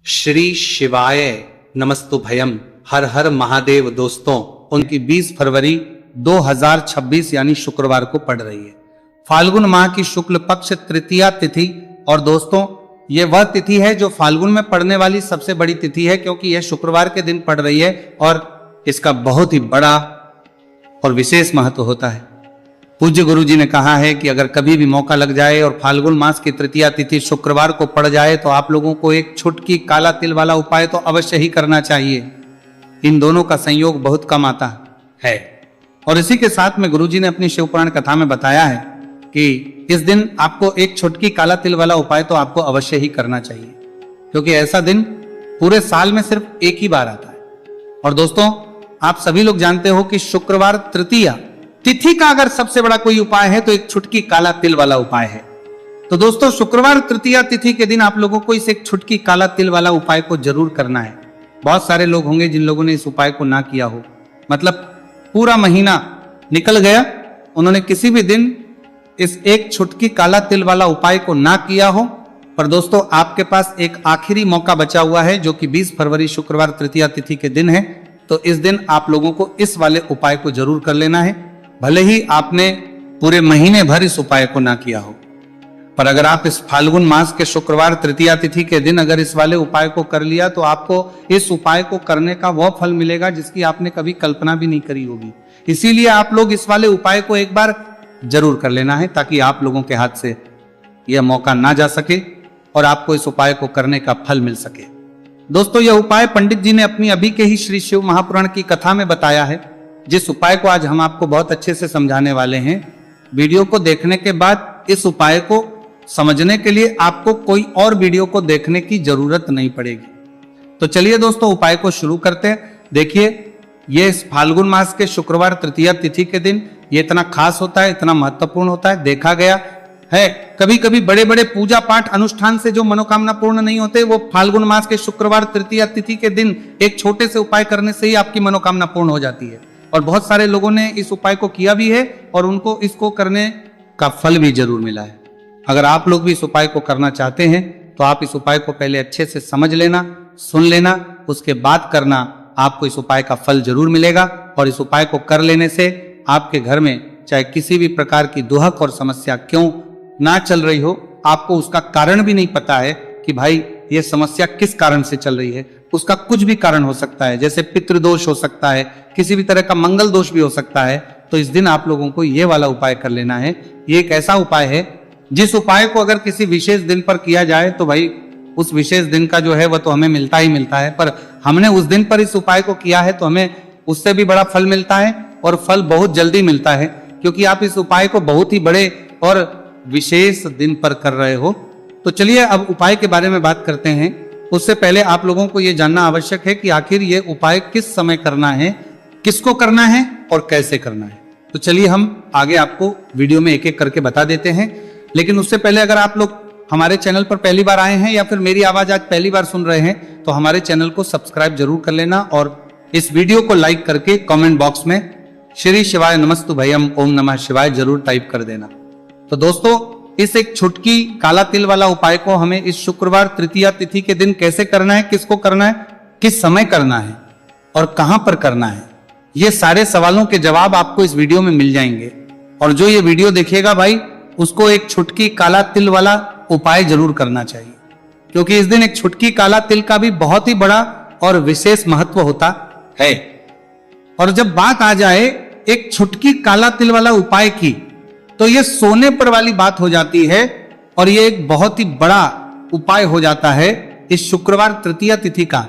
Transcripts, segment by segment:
श्री शिवाय नमस्तु भयम। हर हर महादेव। दोस्तों, उनकी 20 फरवरी 2026 यानी शुक्रवार को पड़ रही है। फाल्गुन माह की शुक्ल पक्ष तृतीया तिथि। और दोस्तों, ये वह तिथि है जो फाल्गुन में पड़ने वाली सबसे बड़ी तिथि है, क्योंकि यह शुक्रवार के दिन पड़ रही है और इसका बहुत ही बड़ा और विशेष महत्व होता है। पूज्य गुरु जी ने कहा है कि अगर कभी भी मौका लग जाए और फाल्गुन मास की तृतीया तिथि शुक्रवार को पड़ जाए तो आप लोगों को एक छुटकी काला तिल वाला उपाय तो अवश्य ही करना चाहिए। इन दोनों का संयोग बहुत कम आता है। और इसी के साथ में गुरु जी ने अपनी शिवपुराण कथा में बताया है कि इस दिन आपको एक छुटकी काला तिल वाला उपाय तो आपको अवश्य ही करना चाहिए, क्योंकि ऐसा दिन पूरे साल में सिर्फ एक ही बार आता है। और दोस्तों, आप सभी लोग जानते हो कि शुक्रवार तृतीया तिथि का अगर सबसे बड़ा कोई उपाय है तो एक छुटकी काला तिल वाला उपाय है। तो दोस्तों, शुक्रवार तृतीया तिथि के दिन आप लोगों को इस एक छुटकी काला तिल वाला उपाय को जरूर करना है। बहुत सारे लोग होंगे जिन लोगों ने इस उपाय को ना किया हो, मतलब पूरा महीना निकल गया, उन्होंने किसी भी दिन इस एक छुटकी काला तिल वाला उपाय को ना किया हो। पर दोस्तों, आपके पास एक आखिरी मौका बचा हुआ है, जो कि 20 फरवरी शुक्रवार तृतीया तिथि के दिन है। तो इस दिन आप लोगों को इस वाले उपाय को जरूर कर लेना है, भले ही आपने पूरे महीने भर इस उपाय को ना किया हो। पर अगर आप इस फाल्गुन मास के शुक्रवार तृतीया तिथि के दिन अगर इस वाले उपाय को कर लिया तो आपको इस उपाय को करने का वह फल मिलेगा जिसकी आपने कभी कल्पना भी नहीं करी होगी। इसीलिए आप लोग इस वाले उपाय को एक बार जरूर कर लेना है, ताकि आप लोगों के हाथ से यह मौका ना जा सके और आपको इस उपाय को करने का फल मिल सके। दोस्तों, यह उपाय पंडित जी ने अपनी अभी के ही श्री शिव महापुराण की कथा में बताया है, जिस उपाय को आज हम आपको बहुत अच्छे से समझाने वाले हैं। वीडियो को देखने के बाद इस उपाय को समझने के लिए आपको कोई और वीडियो को देखने की जरूरत नहीं पड़ेगी। तो चलिए दोस्तों, उपाय को शुरू करते हैं। देखिए, ये इस फाल्गुन मास के शुक्रवार तृतीया तिथि के दिन ये इतना खास होता है, इतना महत्वपूर्ण होता है। देखा गया है कभी कभी बड़े बड़े पूजा पाठ अनुष्ठान से जो मनोकामना पूर्ण नहीं होते, वो फाल्गुन मास के शुक्रवार तृतीया तिथि के दिन एक छोटे से उपाय करने से ही आपकी मनोकामना पूर्ण हो जाती है। और बहुत सारे लोगों ने इस उपाय को किया भी है और उनको इसको करने का फल भी जरूर मिला है। अगर आप लोग भी इस उपाय को करना चाहते हैं तो आप इस उपाय को पहले अच्छे से समझ लेना, सुन लेना, उसके बाद करना। आपको इस उपाय का फल जरूर मिलेगा। और इस उपाय को कर लेने से आपके घर में चाहे किसी भी प्रकार की दुहक और समस्या क्यों ना चल रही हो, आपको उसका कारण भी नहीं पता है कि भाई ये समस्या किस कारण से चल रही है, उसका कुछ भी कारण हो सकता है। जैसे पितृदोष हो सकता है, किसी भी तरह का मंगल दोष भी हो सकता है। तो इस दिन आप लोगों को ये वाला उपाय कर लेना है। ये एक ऐसा उपाय है जिस उपाय को अगर किसी विशेष दिन पर किया जाए तो भाई उस विशेष दिन का जो है वह तो हमें मिलता ही मिलता है। पर हमने उस दिन पर इस उपाय को किया है तो हमें उससे भी बड़ा फल मिलता है, और फल बहुत जल्दी मिलता है, क्योंकि आप इस उपाय को बहुत ही बड़े और विशेष दिन पर कर रहे हो। तो चलिए अब उपाय के बारे में बात करते हैं। उससे पहले आप लोगों को यह जानना आवश्यक है कि आखिर ये उपाय किस समय करना है, किसको करना है और कैसे करना है। तो चलिए हम आगे आपको वीडियो में एक एक करके बता देते हैं। लेकिन उससे पहले अगर आप लोग हमारे चैनल पर पहली बार आए हैं या फिर मेरी आवाज आज पहली बार सुन रहे हैं तो हमारे चैनल को सब्सक्राइब जरूर कर लेना, और इस वीडियो को लाइक करके कमेंट बॉक्स में श्री शिवाय नमस्तु भयम ओम नमः शिवाय जरूर टाइप कर देना। तो दोस्तों, इस एक छुटकी काला तिल वाला उपाय को हमें इस शुक्रवार तृतीया तिथि के दिन कैसे करना है, किसको करना है, किस समय करना है और कहां पर करना है, ये सारे सवालों के जवाब आपको इस वीडियो में मिल जाएंगे। और जो ये वीडियो देखेगा भाई, उसको एक छुटकी काला तिल वाला उपाय जरूर करना चाहिए, क्योंकि इस दिन एक छुटकी काला तिल का भी बहुत ही बड़ा और विशेष महत्व होता है। और जब बात आ जाए एक छुटकी काला तिल वाला उपाय की, तो ये सोने पर वाली बात हो जाती है और ये एक बहुत ही बड़ा उपाय हो जाता है इस शुक्रवार तृतीया तिथि का।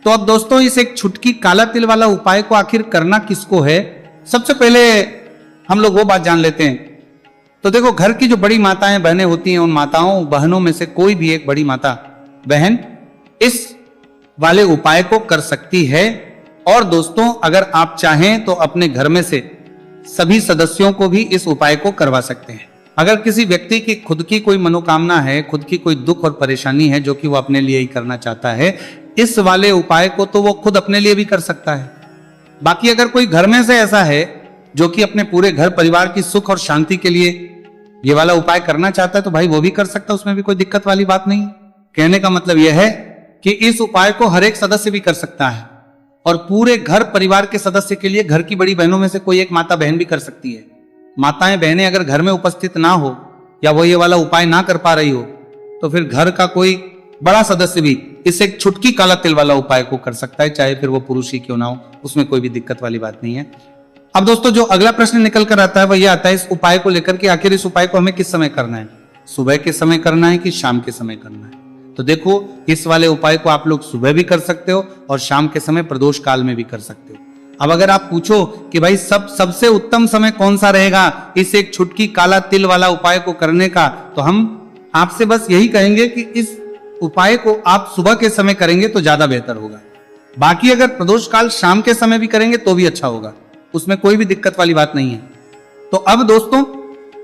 तो अब दोस्तों, इस एक छुटकी काला तिल वाला उपाय को आखिर करना किसको है, सबसे पहले हम लोग वो बात जान लेते हैं। तो देखो, घर की जो बड़ी माताएं बहनें होती हैं, उन माताओं बहनों में से कोई भी एक बड़ी माता बहन इस वाले उपाय को कर सकती है। और दोस्तों, अगर आप चाहें तो अपने घर में से सभी सदस्यों को भी इस उपाय को करवा सकते हैं। अगर किसी व्यक्ति की खुद की कोई मनोकामना है, खुद की कोई दुख और परेशानी है जो कि वो अपने लिए ही करना चाहता है, इस वाले उपाय को तो वो खुद अपने लिए भी कर सकता है। बाकी अगर कोई घर में से ऐसा है जो कि अपने पूरे घर परिवार की सुख और शांति के लिए ये वाला उपाय करना चाहता है, तो भाई वो भी कर सकता है, उसमें भी कोई दिक्कत वाली बात नहीं। कहने का मतलब यह है कि इस उपाय को हर एक सदस्य भी कर सकता है और पूरे घर परिवार के सदस्य के लिए घर की बड़ी बहनों में से कोई एक माता बहन भी कर सकती है। माताएं बहनें अगर घर में उपस्थित ना हो या वो ये वाला उपाय ना कर पा रही हो तो फिर घर का कोई बड़ा सदस्य भी इस एक छुटकी काला तिल वाला उपाय को कर सकता है, चाहे फिर वो पुरुष ही क्यों ना हो, उसमें कोई भी दिक्कत वाली बात नहीं है। अब दोस्तों जो अगला प्रश्न निकल कर आता है वह यह आता है इस उपाय को लेकर कि आखिर इस उपाय को हमें किस समय करना है, सुबह के समय करना है कि शाम के समय करना है। तो देखो इस वाले उपाय को आप लोग सुबह भी कर सकते हो और शाम के समय प्रदोष काल में भी कर सकते हो। अब अगर आप पूछो कि भाई सबसे उत्तम समय कौन सा रहेगा इस एक छुटकी काला तिल वाला उपाय को करने का, तो हम आपसे बस यही कहेंगे कि इस उपाय को आप सुबह के समय करेंगे तो ज्यादा बेहतर होगा। बाकी अगर प्रदोष काल शाम के समय भी करेंगे तो भी अच्छा होगा, उसमें कोई भी दिक्कत वाली बात नहीं है। तो अब दोस्तों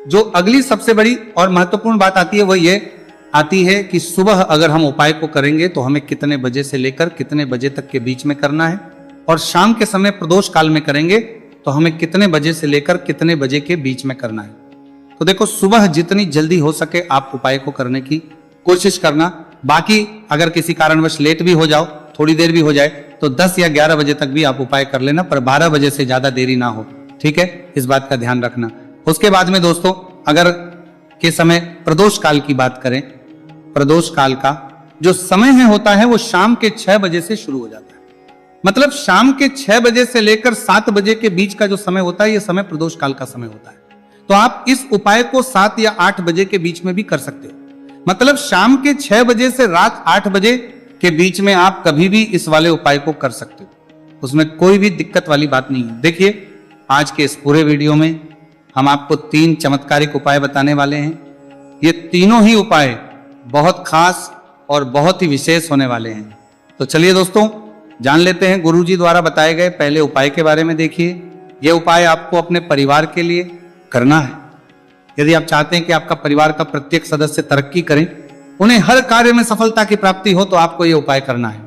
जो अगली सबसे बड़ी और महत्वपूर्ण बात आती है वह ये आती है कि सुबह अगर हम उपाय को करेंगे तो हमें कितने बजे से लेकर कितने बजे तक के बीच में करना है, और शाम के समय प्रदोष काल में करेंगे तो हमें कितने बजे से लेकर कितने बजे के बीच में करना है। तो देखो सुबह जितनी जल्दी हो सके आप उपाय को करने की कोशिश करना। बाकी अगर किसी कारणवश लेट भी हो जाओ, थोड़ी देर भी हो जाए, तो 10 या 11 बजे तक भी आप उपाय कर लेना, पर 12 बजे से ज्यादा देरी ना हो, ठीक है, इस बात का ध्यान रखना। उसके बाद में दोस्तों अगर के समय प्रदोष काल की बात करें, प्रदोष काल का जो समय है होता है वो शाम के 6 बजे से शुरू हो जाता है। मतलब शाम के 6 बजे से लेकर 7 बजे के बीच का जो समय होता है ये समय प्रदोष काल का समय होता है। तो आप इस उपाय को 7 या 8 बजे के बीच में भी कर सकते हो। मतलब शाम के 6 बजे से रात 8 बजे के बीच में आप कभी भी इस वाले उपाय को कर सकते हो, उसमें कोई भी दिक्कत वाली बात नहीं है। देखिए आज के इस पूरे वीडियो में हम आपको 3 चमत्कारिक उपाय बताने वाले हैं। ये तीनों ही उपाय बहुत खास और बहुत ही विशेष होने वाले हैं। तो चलिए दोस्तों जान लेते हैं गुरुजी द्वारा बताए गए पहले उपाय के बारे में। देखिए यह उपाय आपको अपने परिवार के लिए करना है। यदि आप चाहते हैं कि आपका परिवार का प्रत्येक सदस्य तरक्की करें, उन्हें हर कार्य में सफलता की प्राप्ति हो, तो आपको यह उपाय करना है।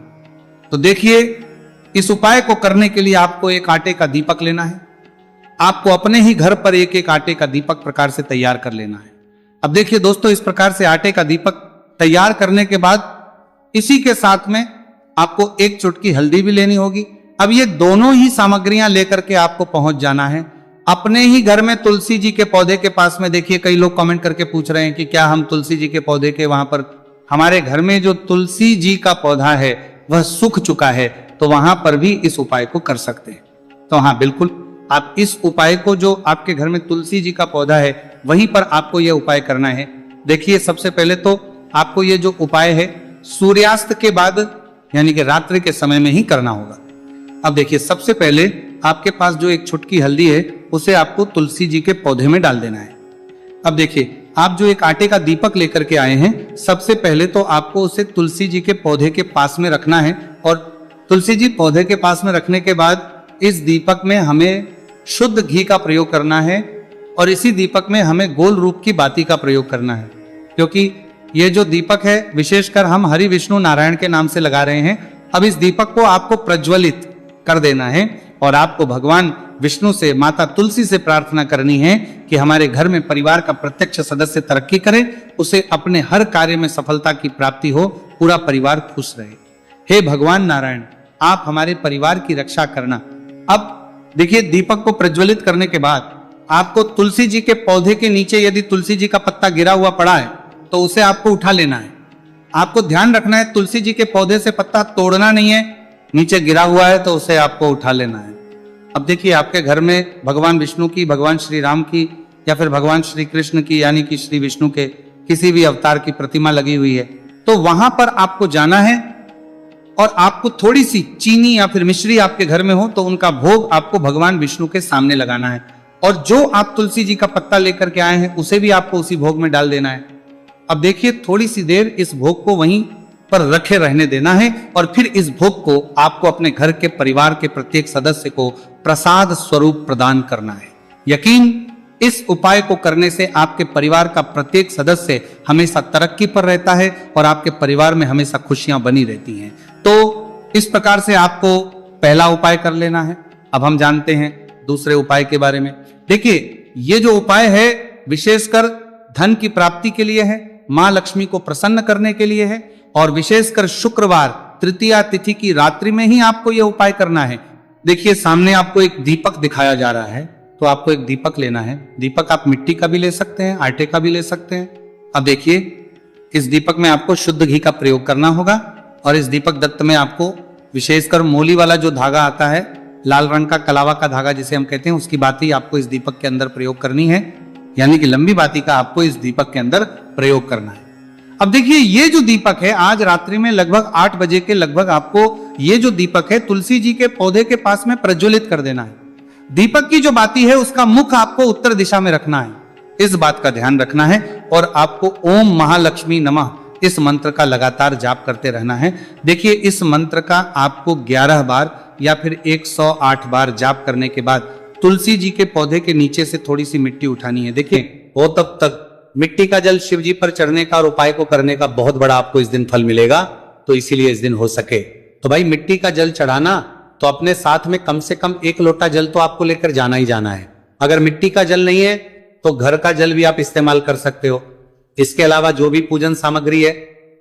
तो देखिए इस उपाय को करने के लिए आपको एक आटे का दीपक लेना है। आपको अपने ही घर पर एक एक आटे का दीपक प्रकार से तैयार कर लेना है। अब देखिए दोस्तों इस प्रकार से आटे का दीपक तैयार करने के बाद इसी के साथ में आपको एक चुटकी हल्दी भी लेनी होगी। अब ये दोनों ही सामग्रियां लेकर के आपको पहुंच जाना है अपने ही घर में तुलसी जी के पौधे के पास में। देखिए कई लोग कमेंट करके पूछ रहे हैं कि क्या हम तुलसी जी के पौधे के वहां पर, हमारे घर में जो तुलसी जी का पौधा है वह सूख चुका है, तो वहां पर भी इस उपाय को कर सकते हैं। तो हाँ बिल्कुल आप इस उपाय को, जो आपके घर में तुलसी जी का पौधा है वहीं पर आपको यह उपाय करना है। देखिए सबसे पहले तो आपको ये जो उपाय है सूर्यास्त के बाद यानी कि रात्रि के समय में ही करना होगा। अब देखिए सबसे पहले आपके पास जो एक छुटकी हल्दी है उसे आपको तुलसी जी के पौधे में डाल देना है। अब देखिए आप जो एक आटे का दीपक लेकर के आए हैं, सबसे पहले तो आपको उसे तुलसी जी के पौधे के पास में रखना है, और तुलसी जी पौधे के पास में रखने के बाद इस दीपक में हमें शुद्ध घी का प्रयोग करना है, और इसी दीपक में हमें गोल रूप की बाती का प्रयोग करना है। क्योंकि ये जो दीपक है विशेषकर हम हरि विष्णु नारायण के नाम से लगा रहे हैं। अब इस दीपक को आपको प्रज्वलित कर देना है और आपको भगवान विष्णु से, माता तुलसी से प्रार्थना करनी है कि हमारे घर में परिवार का प्रत्येक सदस्य तरक्की करे, उसे अपने हर कार्य में सफलता की प्राप्ति हो, पूरा परिवार खुश रहे। हे भगवान नारायण आप हमारे परिवार की रक्षा करना। अब देखिए दीपक को प्रज्वलित करने के बाद आपको तुलसी जी के पौधे के नीचे यदि तुलसी जी का पत्ता गिरा हुआ पड़ा है तो उसे आपको उठा लेना है। आपको ध्यान रखना है तुलसी जी के पौधे से पत्ता तोड़ना नहीं है, नीचे गिरा हुआ है तो उसे आपको उठा लेना है। अब देखिए आपके घर में भगवान विष्णु की, भगवान श्री राम की या फिर भगवान श्री कृष्ण की यानी कि श्री विष्णु के किसी भी अवतार की प्रतिमा लगी हुई है, तो वहां पर आपको जाना है और आपको थोड़ी सी चीनी या फिर मिश्री आपके घर में हो तो उनका भोग आपको भगवान विष्णु के सामने लगाना है, और जो आप तुलसी जी का पत्ता लेकर के आए हैं उसे भी आपको उसी भोग में डाल देना है। अब देखिए थोड़ी सी देर इस भोग को वहीं पर रखे रहने देना है, और फिर इस भोग को आपको अपने घर के परिवार के प्रत्येक सदस्य को प्रसाद स्वरूप प्रदान करना है। यकीन इस उपाय को करने से आपके परिवार का प्रत्येक सदस्य हमेशा तरक्की पर रहता है और आपके परिवार में हमेशा खुशियां बनी रहती हैं। तो इस प्रकार से आपको पहला उपाय कर लेना है। अब हम जानते हैं दूसरे उपाय के बारे में। देखिए ये जो उपाय है विशेषकर धन की प्राप्ति के लिए है, मां लक्ष्मी को प्रसन्न करने के लिए है, और विशेषकर शुक्रवार तृतीया तिथि की रात्रि में ही आपको यह उपाय करना है। देखिए सामने आपको एक दीपक दिखाया जा रहा है, तो आपको एक दीपक लेना है। दीपक आप मिट्टी का भी ले सकते हैं, आटे का भी ले सकते हैं। अब देखिए इस दीपक में आपको शुद्ध घी का प्रयोग करना होगा और इस दीपक दत्त में आपको विशेषकर मोली वाला जो धागा आता है, लाल रंग का कलावा का धागा जिसे हम कहते हैं, उसकी बाती आपको इस दीपक के अंदर प्रयोग करनी है, यानी कि लंबी बाती का आपको इस दीपक के अंदर प्रयोग करना है। अब देखिए ये जो दीपक है आज रात्रि में लगभग 8 बजे के लगभग आपको ये जो दीपक है तुलसी जी के पौधे के पास में प्रज्वलित कर देना है। दीपक की जो बाती है उसका मुख आपको उत्तर दिशा में रखना है, इस बात का ध्यान रखना है। और आपको ओम महालक्ष्मी नमः इस मंत्र का लगातार जाप करते रहना है। देखिए इस मंत्र का आपको 11 बार या फिर 108 बार जाप करने के बाद तुलसी जी के पौधे के नीचे से थोड़ी सी मिट्टी उठानी है। देखिए वो तब तक मिट्टी का जल शिव जी पर चढ़ने का और उपाय को करने का बहुत बड़ा आपको इस दिन फल मिलेगा, तो इसीलिए इस दिन हो सके तो भाई मिट्टी का जल चढ़ाना, तो अपने साथ में कम से कम 1 लोटा जल तो आपको लेकर जाना ही जाना है। अगर मिट्टी का जल नहीं है तो घर का जल भी आप इस्तेमाल कर सकते हो। इसके अलावा जो भी पूजन सामग्री है,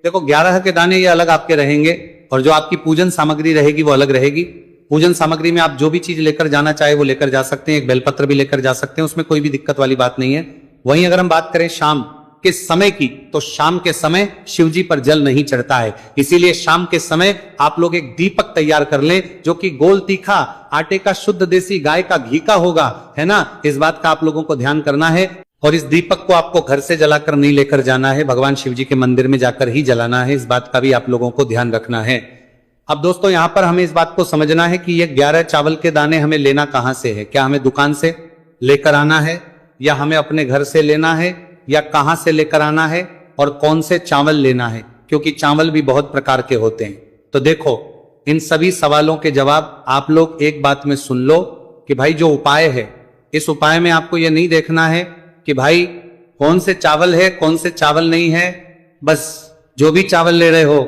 देखो 11 के दाने ये अलग आपके रहेंगे और जो आपकी पूजन सामग्री रहेगी वो अलग रहेगी। पूजन सामग्री में आप जो भी चीज लेकर जाना चाहे वो लेकर जा सकते हैं, एक बेलपत्र भी लेकर जा सकते हैं, उसमें कोई भी दिक्कत वाली बात नहीं है। वहीं अगर हम बात करें शाम के समय की, तो शाम के समय शिव जी पर जल नहीं चढ़ता है, इसीलिए शाम के समय आप लोग एक दीपक तैयार कर लें जो कि गोल तीखा आटे का शुद्ध देसी गाय का घी का होगा, है ना। इस बात का आप लोगों को ध्यान करना है। और इस दीपक को आपको घर से जलाकर नहीं लेकर जाना है, भगवान शिव जी के मंदिर में जाकर ही जलाना है, इस बात का भी आप लोगों को ध्यान रखना है। अब दोस्तों यहां पर हमें इस बात को समझना है कि ये 11 चावल के दाने हमें लेना कहां से है। क्या हमें दुकान से लेकर आना है या हमें अपने घर से लेना है या कहां से लेकर आना है और कौन से चावल लेना है, क्योंकि चावल भी बहुत प्रकार के होते हैं। तो देखो इन सभी सवालों के जवाब आप लोग एक बात में सुन लो कि भाई जो उपाय है, इस उपाय में आपको यह नहीं देखना है कि भाई कौन से चावल है कौन से चावल नहीं है। बस जो भी चावल ले रहे हो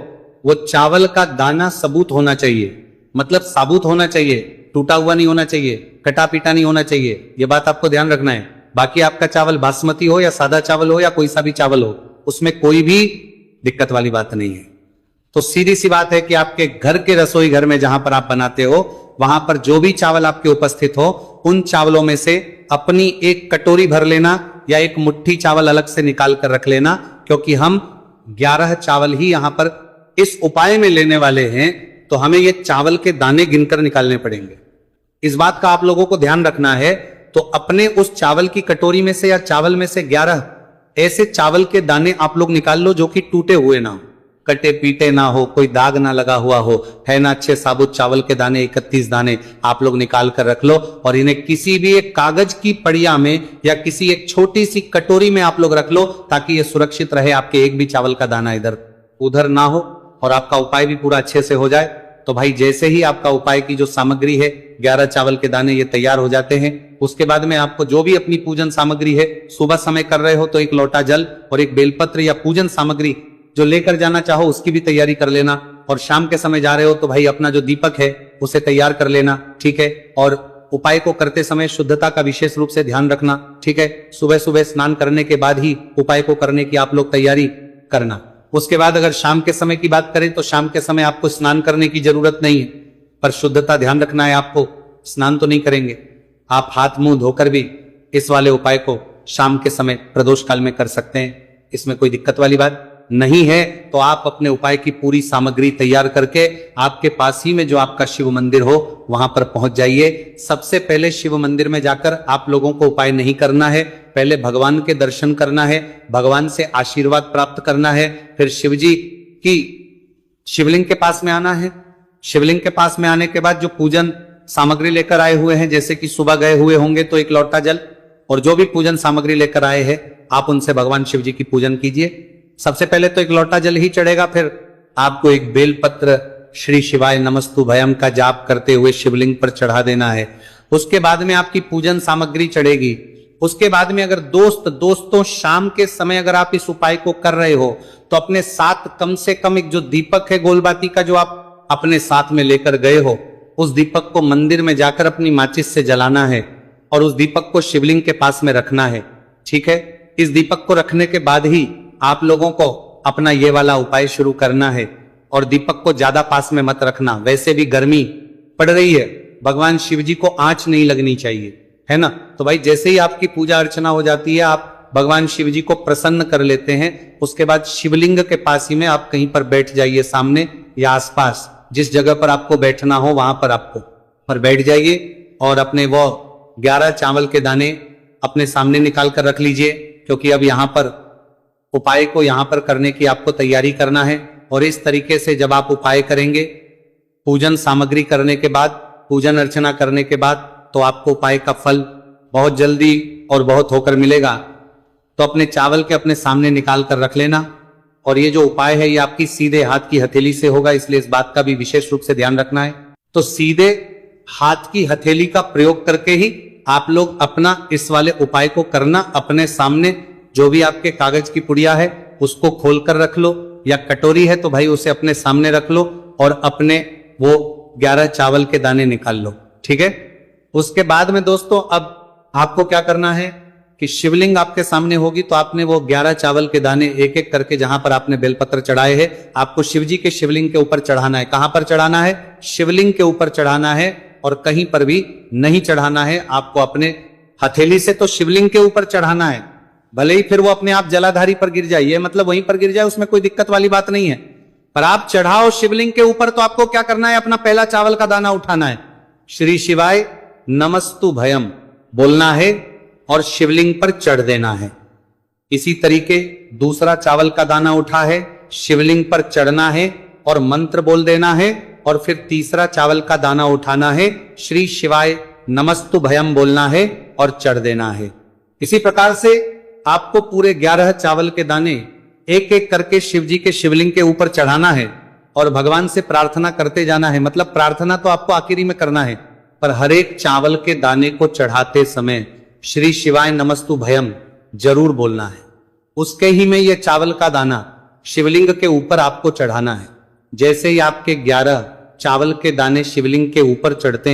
वो चावल का दाना सबूत होना चाहिए, मतलब साबुत होना चाहिए, टूटा हुआ नहीं होना चाहिए, कटा पीटा नहीं होना चाहिए, ये बात आपको ध्यान रखना है। बाकी आपका चावल बासमती हो या सादा चावल हो या कोई सा भी चावल हो, उसमें कोई भी दिक्कत वाली बात नहीं है। तो सीधी सी बात है कि आपके घर के रसोई घर में जहां पर आप बनाते हो वहां पर जो भी चावल आपके उपस्थित हो, उन चावलों में से अपनी एक कटोरी भर लेना या एक मुट्ठी चावल अलग से निकाल कर रख लेना, क्योंकि हम 11 चावल ही यहां पर इस उपाय में लेने वाले हैं, तो हमें ये चावल के दाने गिनकर निकालने पड़ेंगे। इस बात का आप लोगों को ध्यान रखना है। तो अपने उस चावल की कटोरी में से या चावल में से 11 ऐसे चावल के दाने आप लोग निकाल लो जो कि टूटे हुए ना हो, कटे पीटे ना हो, कोई दाग ना लगा हुआ हो, है ना। अच्छे साबुत चावल के दाने 31 दाने आप लोग निकाल कर रख लो और इन्हें किसी भी एक कागज की पड़िया में या किसी एक छोटी सी कटोरी में आप लोग रख लो, ताकि ये सुरक्षित रहे, आपके एक भी चावल का दाना इधर उधर ना हो और आपका उपाय भी पूरा अच्छे से हो जाए। तो भाई जैसे ही आपका उपाय की जो सामग्री है 11 चावल के दाने ये तैयार हो जाते हैं, उसके बाद में आपको जो भी अपनी पूजन सामग्री है, सुबह समय कर रहे हो तो 1 लोटा जल और एक बेलपत्र या पूजन सामग्री जो लेकर जाना चाहो उसकी भी तैयारी कर लेना। और शाम के समय जा रहे हो तो भाई अपना जो दीपक है उसे तैयार कर लेना, ठीक है। और उपाय को करते समय शुद्धता का विशेष रूप से ध्यान रखना, ठीक है। सुबह सुबह स्नान करने के बाद ही उपाय को करने की आप लोग तैयारी करना। उसके बाद अगर शाम के समय की बात करें तो शाम के समय आपको स्नान करने की जरूरत नहीं है, पर शुद्धता ध्यान रखना है आपको। स्नान तो नहीं करेंगे, आप हाथ मुंह धोकर भी इस वाले उपाय को शाम के समय प्रदोष काल में कर सकते हैं, इसमें कोई दिक्कत वाली बात नहीं है। तो आप अपने उपाय की पूरी सामग्री तैयार करके आपके पास ही में जो आपका शिव मंदिर हो वहां पर पहुंच जाइए। सबसे पहले शिव मंदिर में जाकर आप लोगों को उपाय नहीं करना है, पहले भगवान के दर्शन करना है, भगवान से आशीर्वाद प्राप्त करना है, फिर शिव जी की शिवलिंग के पास में आना है। शिवलिंग के पास में आने के बाद जो पूजन सामग्री लेकर आए हुए हैं, जैसे कि सुबह गए हुए होंगे तो 1 लोटा जल और जो भी पूजन सामग्री लेकर आए हैं आप उनसे भगवान शिव जी की पूजन कीजिए। सबसे पहले तो 1 लोटा जल ही चढ़ेगा, फिर आपको एक बेलपत्र श्री शिवाय नमस्तु भयम का जाप करते हुए शिवलिंग पर चढ़ा देना है। उसके बाद में आपकी पूजन सामग्री चढ़ेगी। उसके बाद में अगर दोस्तों शाम के समय अगर आप इस उपाय को कर रहे हो तो अपने साथ कम से कम एक जो दीपक है गोलबाती का जो आप अपने साथ में लेकर गए हो, उस दीपक को मंदिर में जाकर अपनी माचिस से जलाना है और उस दीपक को शिवलिंग के पास में रखना है, ठीक है। इस दीपक को रखने के बाद ही आप लोगों को अपना ये वाला उपाय शुरू करना है। और दीपक को ज्यादा पास में मत रखना, वैसे भी गर्मी पड़ रही है, भगवान शिव जी को आंच नहीं लगनी चाहिए, है ना। तो भाई जैसे ही आपकी पूजा अर्चना हो जाती है, आप भगवान शिव जी को प्रसन्न कर लेते हैं, उसके बाद शिवलिंग के पास ही में आप कहीं पर बैठ जाइए, सामने या आसपास जिस जगह पर आपको बैठना हो वहां पर आपको पर बैठ जाइए और अपने वो 11 चावल के दाने अपने सामने निकाल कर रख लीजिए, क्योंकि अब यहाँ पर उपाय को यहाँ पर करने की आपको तैयारी करना है। और इस तरीके से जब आप उपाय करेंगे, पूजन सामग्री करने के बाद, पूजन अर्चना करने के बाद, तो आपको उपाय का फल बहुत जल्दी और बहुत होकर मिलेगा। तो अपने चावल के अपने सामने निकाल कर रख लेना। और ये जो उपाय है ये आपकी सीधे हाथ की हथेली से होगा, इसलिए इस बात का भी विशेष रूप से ध्यान रखना है। तो सीधे हाथ की हथेली का प्रयोग करके ही आप लोग अपना इस वाले उपाय को करना। अपने सामने जो भी आपके कागज की पुड़िया है उसको खोल कर रख लो, या कटोरी है तो भाई उसे अपने सामने रख लो और अपने वो 11 चावल के दाने निकाल लो, ठीक है। उसके बाद में दोस्तों अब आपको क्या करना है कि शिवलिंग आपके सामने होगी, तो आपने वो 11 चावल के दाने एक एक करके जहां पर आपने बेलपत्र चढ़ाए हैं, आपको शिव जी के शिवलिंग के ऊपर चढ़ाना है। कहां पर चढ़ाना है? शिवलिंग के ऊपर चढ़ाना है, और कहीं पर भी नहीं चढ़ाना है। आपको अपने हथेली से तो शिवलिंग के ऊपर चढ़ाना है, भले ही फिर वो अपने आप जलाधारी पर गिर जाए, मतलब वहीं पर गिर जाए, उसमें कोई दिक्कत वाली बात नहीं है। पर आप चढ़ाओ शिवलिंग के ऊपर, तो आपको क्या करना है? अपना पहला चावल का दाना उठाना है, श्री शिवाय नमस्तु भयम बोलना है और शिवलिंग पर चढ़ देना है। इसी तरीके दूसरा चावल का दाना उठा है, शिवलिंग पर चढ़ना है और मंत्र बोल देना है। और फिर तीसरा चावल का दाना उठाना है, श्री शिवाय नमस्तु भयम बोलना है और चढ़ देना है। इसी प्रकार से आपको पूरे 11 चावल के दाने एक एक करके शिव जी के शिवलिंग के ऊपर चढ़ाना है और भगवान से प्रार्थना करते जाना है। मतलब प्रार्थना तो आपको आखिरी में करना है, पर हर एक चावल के दाने को चढ़ाते समय श्री शिवाय नमस्तु भयम जरूर बोलना है। उसके ही में यह चावल का दाना शिवलिंग के ऊपर आपको चढ़ाना है। जैसे ही आपके 11 चावल के दाने शिवलिंग के ऊपर चढ़ते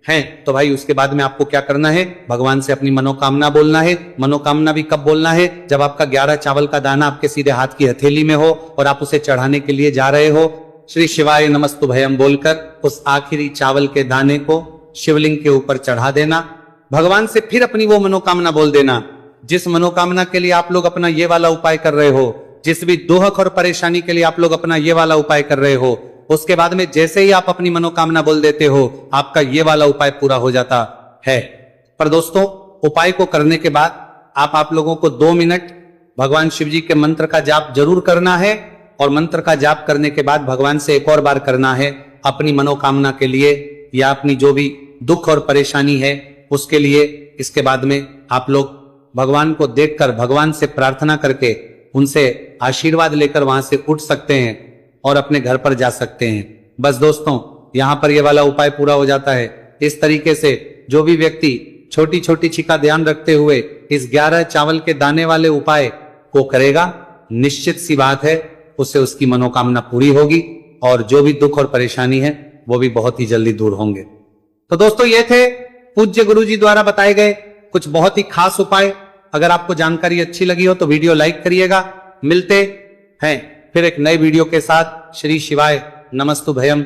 हैं तो भाई उसके बाद में आपको क्या करना है? भगवान से अपनी मनोकामना बोलना है। मनोकामना भी कब बोलना है? जब आपका 11 चावल का दाना आपके सीधे हाथ की हथेली में हो और आप उसे चढ़ाने के लिए जा रहे हो, श्री शिवाय नमस्तु भयम बोलकर उस आखिरी चावल के दाने को शिवलिंग के ऊपर चढ़ा देना। भगवान से फिर अपनी वो मनोकामना बोल देना, जिस मनोकामना के लिए आप लोग अपना ये वाला उपाय कर रहे हो, जिस भी दुख और परेशानी के लिए आप लोग अपना ये वाला उपाय कर रहे हो। उसके बाद में जैसे ही आप अपनी मनोकामना बोल देते हो, आपका ये वाला उपाय पूरा हो जाता है। पर दोस्तों उपाय को करने के बाद आप लोगों को 2 मिनट भगवान शिव जी के मंत्र का जाप जरूर करना है। और मंत्र का जाप करने के बाद भगवान से एक और बार करना है अपनी मनोकामना के लिए, या अपनी जो भी दुख और परेशानी है उसके लिए। इसके बाद में आप लोग भगवान को देखकर, भगवान से प्रार्थना करके, उनसे आशीर्वाद लेकर वहां से उठ सकते हैं और अपने घर पर जा सकते हैं। बस दोस्तों यहां पर यह वाला उपाय पूरा हो जाता है। इस तरीके से जो भी व्यक्ति छोटी छोटी चीज का ध्यान रखते हुए इस 11 चावल के दाने वाले उपाय को करेगा, निश्चित सी बात है उससे उसकी मनोकामना पूरी होगी और जो भी दुख और परेशानी है वो भी बहुत ही जल्दी दूर होंगे। तो दोस्तों ये थे पूज्य गुरु जी द्वारा बताए गए कुछ बहुत ही खास उपाय। अगर आपको जानकारी अच्छी लगी हो तो वीडियो लाइक करिएगा। मिलते हैं फिर एक नए वीडियो के साथ। श्री शिवाय नमस्तु भयम।